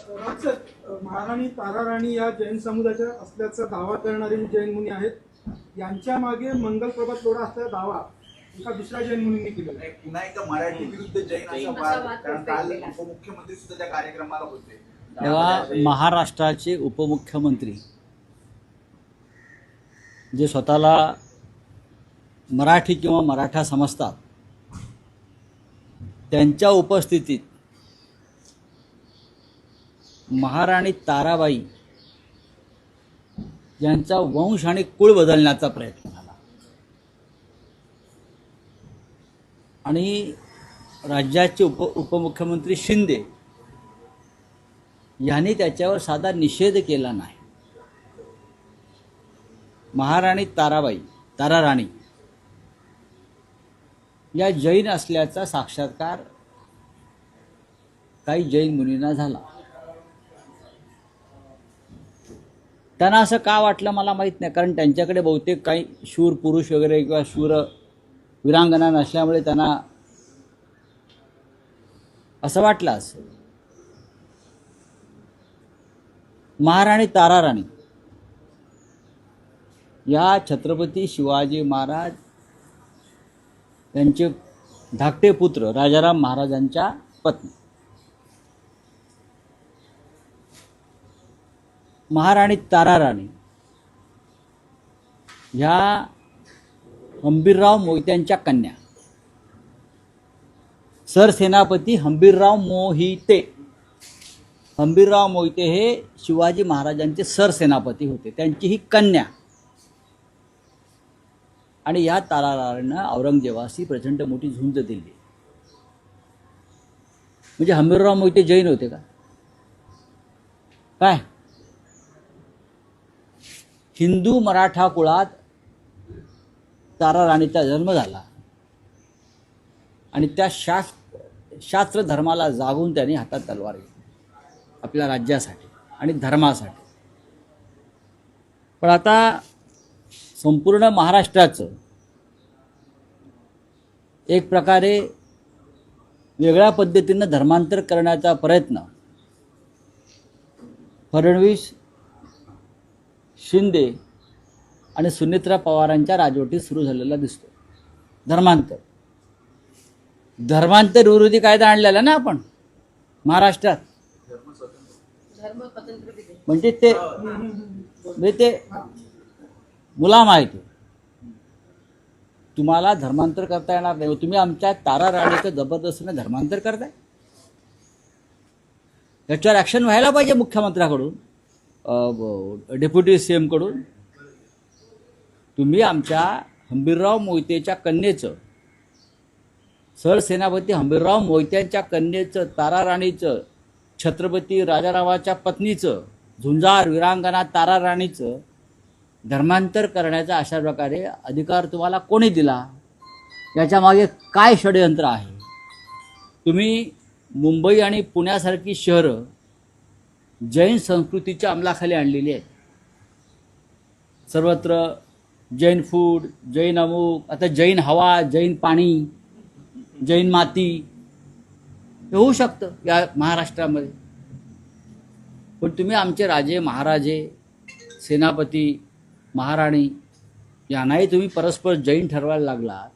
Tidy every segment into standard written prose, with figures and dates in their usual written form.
राज्यात महाराणी ताराराणी या जैन समुदायाच्या असल्याचा दावा करणारे जैन मुनी आहेत. यांच्या मागे मंगलप्रभात लोढा असल्याचा दावा एका दुसऱ्या जैन मुनींनी केलेला आहे. पुन्हा एकदा मराठी विरुद्ध जैन असा वाद, कारण काल उपमुख्यमंत्री सुद्धा त्या कार्यक्रमाला होते. तेव्हा महाराष्ट्राचे उपमुख्यमंत्री जे स्वतःला मराठी किंवा मराठा समजतात, त्यांच्या उपस्थितीत महाराणी ताराबाई यांचा वंश आणि कुळ बदलण्याचा प्रयत्न झाला आणि राज्याचे उपमुख्यमंत्री शिंदे यांनी त्याच्यावर साधा निषेध केला नाही. महाराणी ताराराणी या जैन असल्याचा साक्षात्कार काही जैन मुनींना झाला. त्यांना असं का वाटलं मला माहीत नाही, कारण त्यांच्याकडे बहुतेक काही शूर पुरुष वगैरे किंवा शूर वीरांगना नसल्यामुळे त्यांना असं वाटलं असेल. महाराणी ताराराणी या छत्रपती शिवाजी महाराज यांचे धाकटे पुत्र राजाराम महाराजांच्या पत्नी. महाराणी ताराराणी ह्या हंबीरराव मोहित्यांच्या कन्या. सरसेनापती हंबीरराव मोहिते. हंबीरराव मोहिते हे शिवाजी महाराजांचे सरसेनापती होते, त्यांची ही कन्या. आणि या ताराराणीनं औरंगजेबाशी प्रचंड मोठी झुंज दिली. म्हणजे हंबीरराव मोहिते जैन होते का काय? हिंदू मराठा कुळात ताराराणीचा जन्म झाला आणि त्या शास्त्र धर्माला जागून त्यांनी हातात तलवार घेतली आपल्या राज्यासाठी आणि धर्मासाठी. पण आता संपूर्ण महाराष्ट्राचं एक प्रकारे वेगळ्या पद्धतीनं धर्मांतर करण्याचा प्रयत्न फडणवीस, शिंदे आणि सुनेत्रा पवारांच्या राजवटीत सुरू झालेला दिसतो. धर्मांतर विरोधी कायदा आणलेला ना आपण महाराष्ट्रात. म्हणजे ते मुलाम आहे. तुम्हाला धर्मांतर करता येणार नाही. तुम्ही आमच्या ताराराणीचं जबरदस्तीने धर्मांतर करताय. याच्यावर ॲक्शन व्हायला पाहिजे मुख्यमंत्र्याकडून, डेप्युटी CM कडून. तुम्ही आमच्या हंबीरराव मोहितेच्या कन्येचं, सरसेनापती हंबीरराव मोहित्यांच्या कन्येचं, ताराराणीचं, छत्रपती राजारावाच्या पत्नीचं, झुंजार वीरांगना ताराराणीचं धर्मांतर करण्याचा अशा प्रकारे अधिकार तुम्हाला कोणी दिला? याच्या मागे काय षडयंत्र आहे? तुम्ही मुंबई आणि पुण्यासारखी शहरं जैन संस्कृतीच्या अंमलाखाली आणलेली आहेत. सर्वत्र जैन फूड, जैन अमुक, आता जैन हवा, जैन पाणी, जैन माती हे होऊ शकतं या महाराष्ट्रामध्ये. पण तुम्ही आमचे राजे महाराजे, सेनापती, महाराणी यांनाही तुम्ही परस्पर जैन ठरवायला लागलात.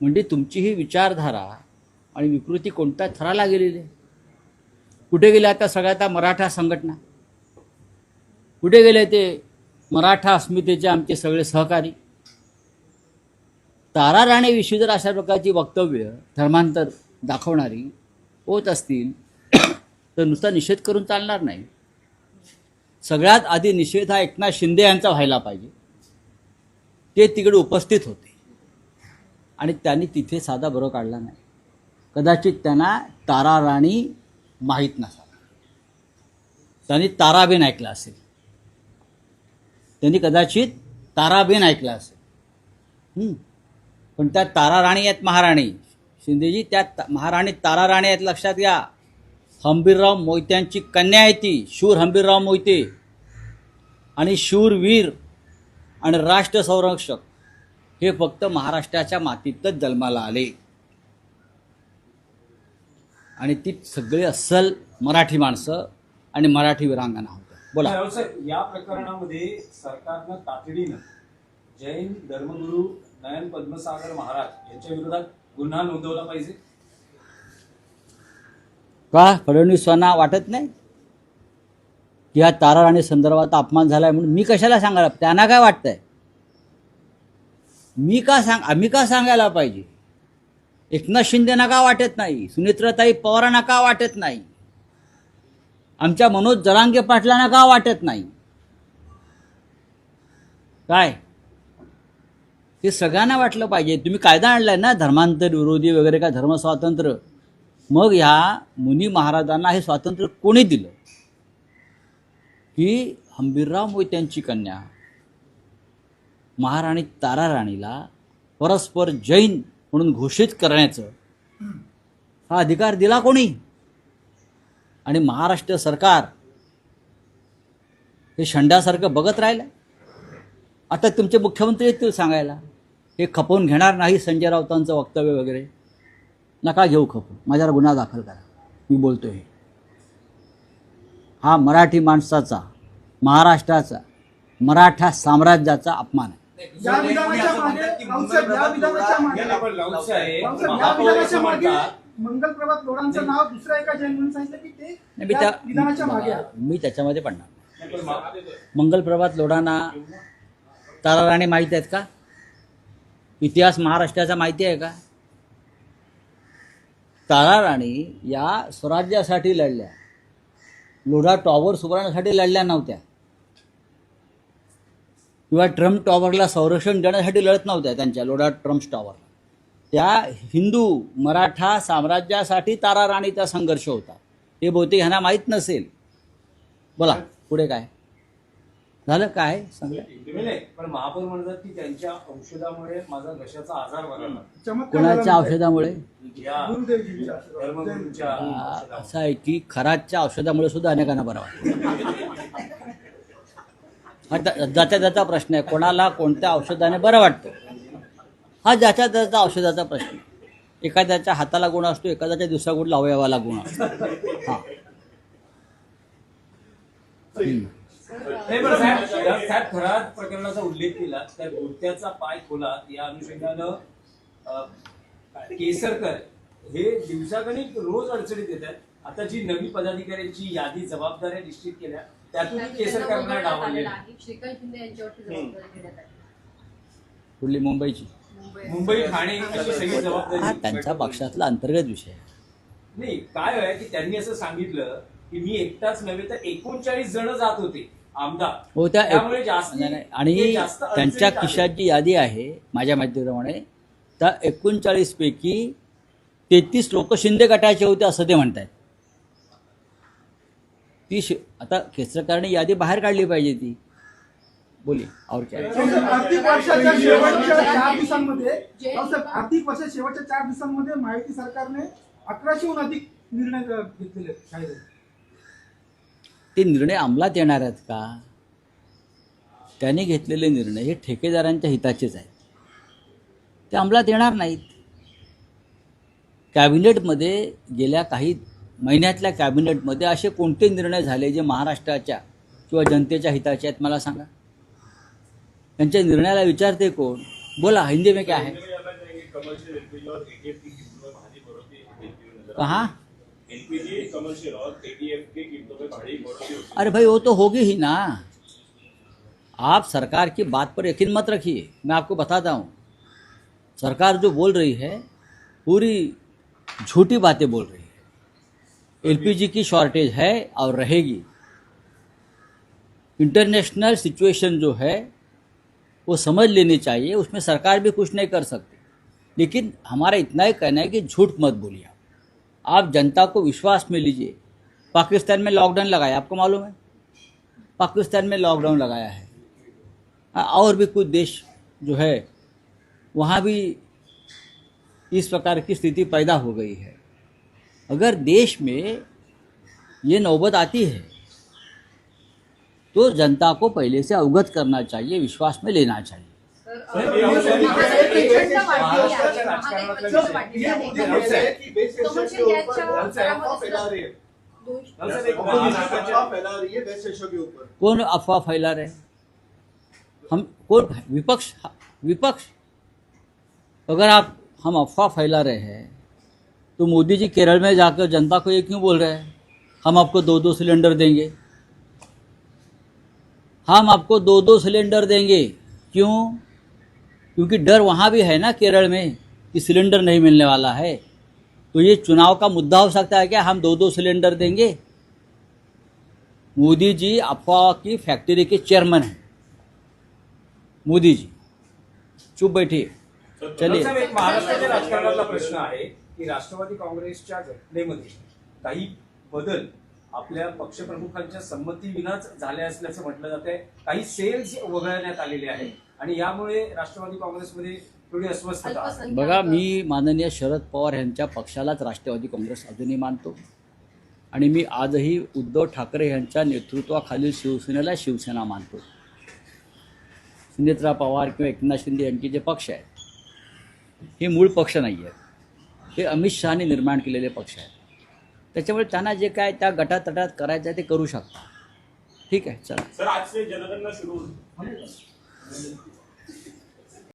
म्हणजे तुमची ही विचारधारा आणि विकृती कोणत्या थराला गेलेली आहे? कुठे गेले आता सगळ्या मराठा संघटना? कुठे गेले ते मराठा अस्मितेचे आमचे सगळे सहकारी? ताराराणीविषयी जर अशा प्रकारची वक्तव्य धर्मांतर दाखवणारी होत असतील तर नुसता निषेध करून चालणार नाही. सगळ्यात आधी निषेध हा एकनाथ शिंदे यांचा व्हायला पाहिजे. ते तिकडे उपस्थित होते आणि त्यांनी तिथे साधा बरोबर काढला नाही. कदाचित त्यांना ताराराणी माहीत नसावा. त्यांनी ताराबेन ऐकला असेल. त्यांनी कदाचित ताराबेन ऐकला असेल. पण त्या ताराराणी आहेत महाराणी. शिंदेजी त्या महाराणी ताराराणी आहेत, लक्षात घ्या. हंबीरराव मोहित्यांची कन्या आहे ती. शूर हंबीरराव मोहिते आणि शूरवीर आणि राष्ट्र संरक्षक हे फक्त महाराष्ट्राच्या मातीतच जन्माला आले. आणि ती सगळे अस्सल मराठी माणसं आणि मराठी वीरांगना होत्या. बोला. राव साहेब, या प्रकरणामध्ये सरकारनं तातडीनं जैन धर्मगुरू नयन पद्मसागर महाराज यांच्या विरोधात गुन्हा नोंदवला पाहिजे. का फडणवीसांना वाटत नाही की या तारा राणी संदर्भात अपमान झालाय म्हणून? मी कशाला सांगायला, त्यांना काय वाटतंय? आम्ही का सांगायला पाहिजे? एकनाथ शिंदेना का वाटत नाही? सुनेत्राताई पवारांना का वाटत नाही? आमच्या मनोज जरांगे पाटलांना का वाटत नाही? काय हे सगळ्यांना वाटलं पाहिजे. तुम्ही कायदा आणलाय ना धर्मांतर विरोधी वगैरे, का धर्मस्वातंत्र्य. मग ह्या मुनी महाराजांना हे स्वातंत्र्य कोणी दिलं की हंबीरराव मोहित्यांची कन्या महाराणी तारा राणीला परस्पर जैन म्हणून घोषित करण्याचं हा अधिकार दिला कोणी? आणि महाराष्ट्र सरकार हे शंडासारखं बघत राहिलं. आता तुमचे मुख्यमंत्री येतील सांगायला हे खपवून घेणार नाही संजय राऊतांचं वक्तव्य वगैरे. नका घेऊ खपवून, माझ्यावर गुन्हा दाखल करा. मी बोलतोय हा मराठी माणसाचा, महाराष्ट्राचा, मराठा साम्राज्याचा अपमान आहे. या विधानाच्या मागे राऊतसाहेब, या विधानाच्या मागे पण राऊत साहेब, राऊतसाहेब, या महापौर विधानाच्या मागे म्हणतात, मंगल प्रभात लोढांचं नाव दुसऱ्या एका जैन म्हणून सांगितलं की ते नाही, या विधानाच्या मागे आहे. मी त्याच्यामध्ये पडणार. नाही, पण मा- मंगलप्रभात लोढांना तारा राणी माहिती आहेत का? इतिहास महाराष्ट्राचा माहिती आहे का? तारा राणी या स्वराज्यासाठी लढल्या, लोढा टॉवर उभारण्यासाठी लढल्या नव्हत्या किंवा ट्रम्प टॉवरला संरक्षण देण्यासाठी लढत नव्हत्या. त्यांच्या लोढा ट्रम्प टॉवर त्या हिंदू मराठा साम्राज्यासाठी तारा राणीचा संघर्ष होता. हे बहुतेक ह्यांना माहीत नसेल. बोला पुढे काय झालं, काय सांगा. नाही, पण महापौर म्हणतात की त्यांच्या औषधामुळे माझा घशाचा आजार बरा झाला. चमत्कार कोणाच्या झाला. औषधामुळे? या गुरुदेवजींच्या धर्मगुरूंच्या औषधामुळे. असं आहे की खराच्या औषधामुळे सुद्धा अनेकांना बरं वाटतं. हा ज्याच्या त्याचा प्रश्न आहे, कोणाला कोणत्या औषधाने बरं वाटतं हा ज्याच्या त्याचा औषधाचा प्रश्न आहे. एखाद्याच्या हाताला गुण असतो, एखाद्याच्या दुसऱ्या गुण अवयवाला गुण असतो. हां नाही, पण साहेब खरात प्रकरणाचा उल्लेख केला, त्या गोट्याचा पाय खोला या अनुषंगानं केसरकर हे दिवसागणिक रोज अडचणीत येतात. आता जी नवी पदाधिकाऱ्यांची यादी जबाबदाऱ्या निश्चित केल्या त्यातून केसरकरांना डावलले. श्रीकांत शिंदे यांच्यावरती जबाबदारी देण्यात आली. कुठली? मुंबईची. मुंबई ठाणे अशी सगळी हा जबाबदारी त्यांच्या पक्षातला अंतर्गत विषय आहे. नाही. काय आहे की त्यांनी असं सांगितलं की मी एकटाच नव्हे तर 39 जण जात होते आमदार. हो त्यामुळे जास्त नाही, नाही. आणि त्यांच्या खिशात जी यादी आहे माझ्या माहितीप्रमाणे त्या 39 पैकी 33 लोक शिंदे गटाचे होते असं ते म्हणतात. आता केसरकरांनी यादी बाहेर काढली पाहिजे ती. बोली और क्या? आर्थिक वर्षाच्या शेवटच्या 4 दिवसांमध्ये राऊतसाहेब, आर्थिक वर्षाच्या शेवटच्या 4 दिवसांमध्ये महायुती सरकारने 1100हून अधिक निर्णय घेतलेले आहेत शाळेत. ते निर्णय अंमलात येणार आहेत का? त्यांनी घेतलेले निर्णय हे ठेकेदारांच्या हिताचेच आहेत, ते अंमलात येणार नाहीत. कॅबिनेटमध्ये गेल्या काही महिन्यातल्या कॅबिनेटमध्ये असे कोणते निर्णय झाले जे महाराष्ट्राच्या किंवा जनतेच्या हिताचे आहेत मला सांगा. त्यांच्या निर्णयाला विचारते कोण? बोला. हिंदी में क्या है? कहाँ? अरे भाई वो तो होगी ही ना. आप सरकार की बात पर यकीन मत रखिए. मैं आपको बताता हूँ, सरकार जो बोल रही है पूरी झूठी बातें बोल रही है. एलपीजी की शॉर्टेज है और रहेगी. इंटरनेशनल सिचुएशन जो है वो समझ लेनी चाहिए, उसमें सरकार भी कुछ नहीं कर सकती. लेकिन हमारा इतना ही कहना है कि झूठ मत बोलिए. आप जनता को विश्वास में लीजिए. पाकिस्तान में लॉकडाउन लगाया, आपको मालूम है? पाकिस्तान में लॉकडाउन लगाया है. और भी कुछ देश जो है वहाँ भी इस प्रकार की स्थिति पैदा हो गई है. अगर देश में ये नौबत आती है तो जनता को पहले से अवगत करना चाहिए, विश्वास में लेना चाहिए. नल सर, एक अफवाह फैला रही है वैश्य के ऊपर। कौन अफवाह फैला रहे? हम कौन? विपक्ष। विपक्ष। अगर हम अफवाह फैला रहे हैं तो मोदी जी केरल में जाकर जनता को ये क्यों बोल रहे हैं हम आपको 2-2 सिलेंडर देंगे? हम आपको 2-2 सिलेंडर देंगे। क्यों? क्योंकि डर वहाँ भी है ना केरल में कि सिलेंडर नहीं मिलने वाला है। तो ये चुनाव का मुद्दा हो सकता है क्या हम 2-2 सिलेंडर देंगे? मोदी जी अफवाह की फैक्ट्री के चेयरमैन हैं। मोदी जी चुप बैठिए। चलिए। साहेब, एक महाराष्ट्राच्या राजकारणातला प्रश्न आहे की राष्ट्रवादी काँग्रेसच्या घटनेमध्ये काही बदल आपल्या पक्षप्रमुखांच्या संमतीविनाच झाले असल्याचं म्हटलं जात आहे. काही सेल्स वगळण्यात आलेले आहेत आणि यामुळे राष्ट्रवादी काँग्रेसमध्ये थोडी अस्वस्थता आहे. बघा, मी माननीय शरद पवार यांच्या पक्षालाच राष्ट्रवादी काँग्रेस अजूनही मानतो आणि मी आजही उद्धव ठाकरे यांच्या नेतृत्वाखालील शिवसेनेला शिवसेना मानतो. सुनेत्रा पवार किंवा एकनाथ शिंदे यांचे जे पक्ष आहेत हे मूळ पक्ष नाही आहेत, हे अमित शहाने निर्माण केलेले पक्ष आहेत. त्याच्यामुळे त्यांना जे काय त्या गटातटात करायचं आहे ते करू शकतात. ठीक आहे, चला. सर, आज से जनगणना शुरू